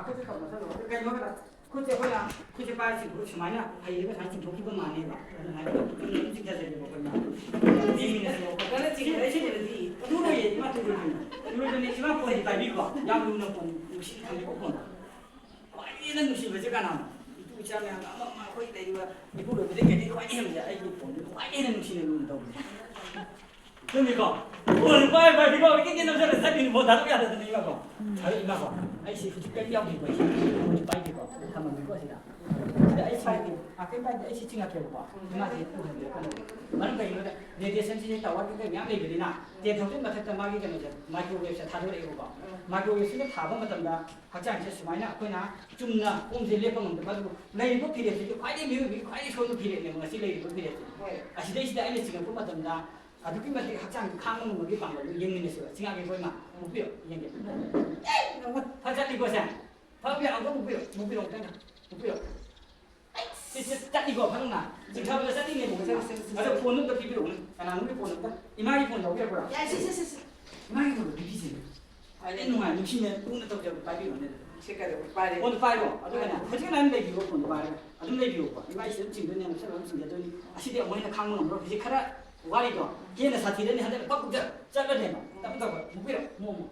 ခုချက်ကတော့ဆက်လို့ကဲရောကခုချက်ခွလားခုချက်ပါစီကိုစမိုင်းနာအေးကစားချင်ထုတ်ပြီးမှနေပါအဲ့ဒါကဒီကြည့်ကြတယ်ဘောကနာဒီမင်းနဲ့ဘောကလည်းကြည့်ရရှိတယ်ဒီသူတို့ရဲ့ဒီမှာသူတို့နေဒီမှာပေါ်နေတိုင်ပြီးကွာရမလို့တော့မရှိတယ်ဘောကွာဘာရင်းနဲ့မရှိဘယ်ကနာသူချမ်းများမခွေးတယ်ဒီခုလိုဒီကနေ့တော့အေးမရအဲ့ဒီပုံဘာရင်းနဲ့မရှိနေလို့တော့对没搞？我拜拜，你搞，你今天弄出来产品，我咋都要的你那个，还有那个，哎，是跟标的关系，我就拜这个，他们没关系的。现在一起跟拜的一起进来给我，那些不很的，反正可以的。你这身体到我这个两百个的呢，这头先把它怎么给那个，买个月是他都来个吧，买个月是个他们么怎么的，他讲些什么呢？可能中呢，我们这里帮的嘛都，那一个批的是就快点没有，快点抽都批的，那么是那一个批的，啊，现在哎，你这个不嘛怎么的？啊，这根本是학장 강릉 뭐地方的영민했어요. 생각해 보면 못 비요. 이게.他家里过噻.旁边아무도 못 비요. 못 비요. 못 비요. 진짜 딱 이거 방나. 지금 저번에 세팅해 보고 아주 보는 거 비비로 오는. 나 우리 보는 거. 이마이 보는 거 보라. 야, 씨. 이마이 보는 비비지. 아니, 누가 육신에 보는 거 저기 바비 오네. 색깔이 빠리. 오늘 빠리고. 아주 그냥 어떻게 나는데 이거 보는 빠리. 아주 내 비고. 이마이 지금 그냥 새로운 친구들이 아시대 어머니는 강릉 뭐 그지 카라 와리도 걔네 사티들이 한테 빡 잘라내마. 땀 따고 못 비요. 뭐